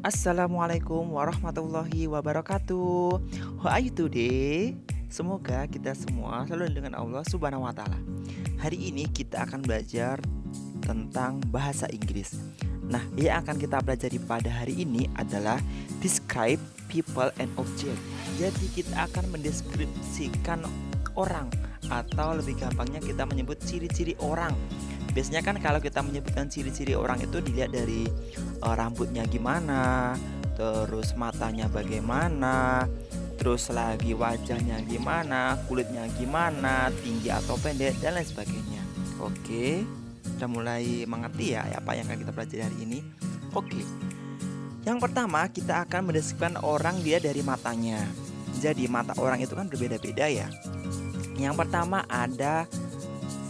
Assalamualaikum warahmatullahi wabarakatuh. How are you today? Semoga kita semua selalu dengan Allah Subhanahu wa taala. Hari ini kita akan belajar tentang bahasa Inggris. Nah, yang akan kita pelajari pada hari ini adalah describe people and object. Jadi kita akan mendeskripsikan orang, atau lebih gampangnya kita menyebut ciri-ciri orang. Biasanya kan kalau kita menyebutkan ciri-ciri orang itu dilihat dari rambutnya gimana, terus matanya bagaimana, terus lagi wajahnya gimana, kulitnya gimana, tinggi atau pendek dan lain sebagainya. Oke, udah mulai mengerti ya apa yang akan kita pelajari hari ini? Oke. Yang pertama kita akan mendeskripsikan orang dia dari matanya. Jadi mata orang itu kan berbeda-beda ya. Yang pertama ada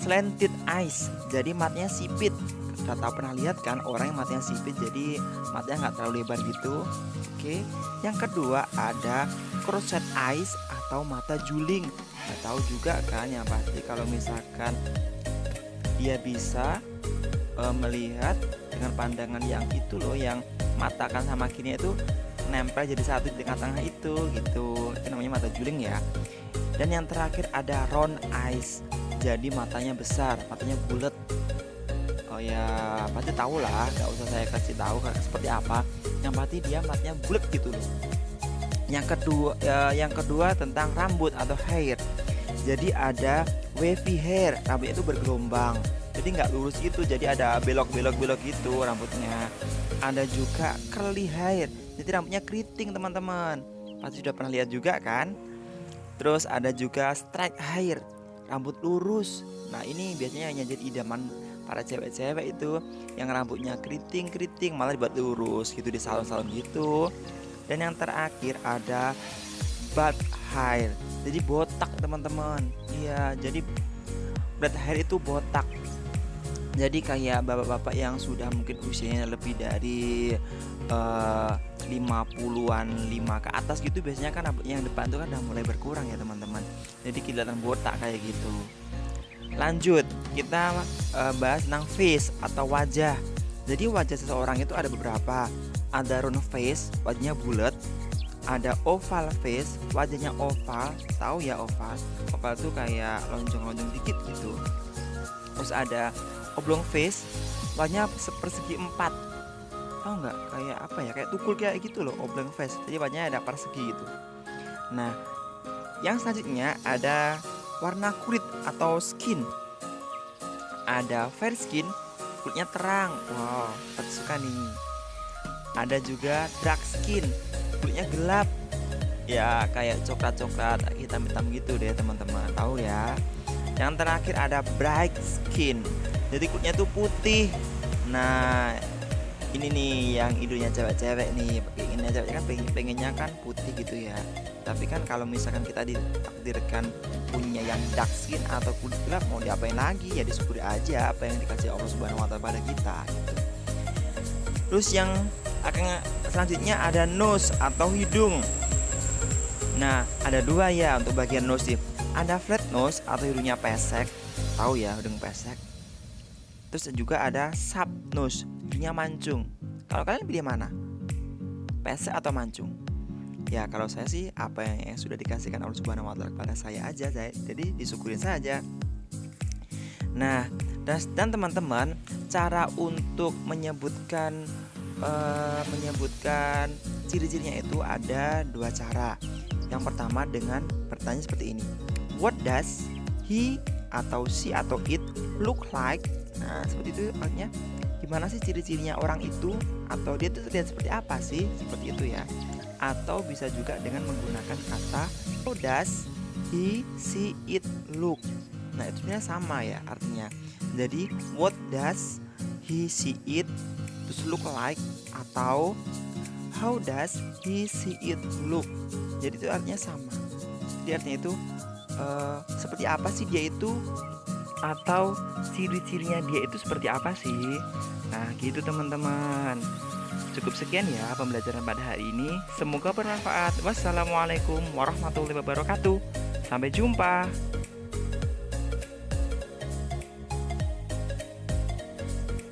slanted eyes, jadi matanya sipit. Kita tahu pernah lihat kan orang yang matanya sipit, jadi matanya nggak terlalu lebar gitu. Oke. Yang kedua ada crossed eyes atau mata juling. Kita tahu juga kan yang pasti kalau misalkan dia bisa melihat dengan pandangan yang itu loh, yang mata kan sama kiri itu nempel jadi satu di tengah-tengah itu gitu. Itu namanya mata juling ya. Dan yang terakhir ada round eyes. Jadi matanya besar, matanya bulat. Oh ya, pasti tahu lah, nggak usah saya kasih tahu seperti apa. Yang pasti dia matanya bulat gitu loh. Yang kedua tentang rambut atau hair. Jadi ada wavy hair, rambutnya itu bergelombang. Jadi nggak lurus gitu, jadi ada belok-belok gitu rambutnya. Ada juga curly hair, jadi rambutnya keriting teman-teman. Pasti sudah pernah lihat juga kan? Terus ada juga straight hair, rambut lurus. Nah ini biasanya hanya jadi idaman para cewek-cewek itu, yang rambutnya keriting-keriting malah dibuat lurus gitu di salon-salon gitu. Dan yang terakhir ada butt hair, jadi botak teman-teman. Iya, jadi butt hair itu botak. Jadi kayak bapak-bapak yang sudah mungkin usianya lebih dari 50-an 5 ke atas gitu, biasanya kan rambutnya yang depan tuh kan udah mulai berkurang ya teman-teman. Jadi kelihatan botak kayak gitu. Lanjut, kita bahas tentang face atau wajah. Jadi wajah seseorang itu ada beberapa. Ada round face, wajahnya bulat. Ada oval face, wajahnya oval. Tahu ya oval? Oval tuh kayak lonjong-lonjong dikit gitu. Terus ada oblong face, wajahnya persegi 4. Tahu nggak? Kayak apa ya? Kayak tukul kayak gitu loh, oblong face. Jadi wajahnya ada persegi gitu. Nah, yang selanjutnya ada warna kulit atau skin. Ada fair skin, kulitnya terang. Wow, pasti suka nih. Ada juga dark skin, kulitnya gelap. Ya, kayak coklat-coklat, hitam-hitam gitu deh teman-teman. Tahu ya? Yang terakhir ada bright skin, jadi kulitnya tuh putih. Nah, ini nih yang idenya cewek-cewek nih. Pengennya cewek kan pengennya kan putih gitu ya. Tapi kan kalau misalkan kita ditakdirkan punya yang dark skin atau kulit gelap, mau diapain lagi? Ya disyukuri aja apa yang dikasih Allah Subhanahu wa taala pada kita gitu. Terus yang akan selanjutnya ada nose atau hidung. Nah, ada dua ya untuk bagian nose sih. Ada flat nose atau hidungnya pesek. Tahu ya hidung pesek. Terus juga ada sharp nose, hidungnya mancung. Kalau kalian pilih mana? Pesek atau mancung? Ya kalau saya sih apa yang sudah dikasihkan Allah Subhanahu wa taala kepada saya aja, jadi disyukurin saja. Nah, dan teman-teman, cara untuk menyebutkan ciri-cirinya itu ada dua cara. Yang pertama dengan bertanya seperti ini. What does he atau she atau it look like? Nah, seperti itu artinya gimana sih ciri-cirinya orang itu, atau dia tuh terlihat seperti apa sih? Seperti itu ya. Atau bisa juga dengan menggunakan kata how does he see it look. Nah, itu sebenarnya sama ya artinya. Jadi what does he see it terus look like, atau how does he see it look. Jadi itu artinya sama. Jadi artinya itu seperti apa sih dia itu, atau ciri-cirinya dia itu seperti apa sih. Nah gitu teman-teman. Cukup sekian ya pembelajaran pada hari ini. Semoga bermanfaat. Wassalamualaikum warahmatullahi wabarakatuh. Sampai jumpa.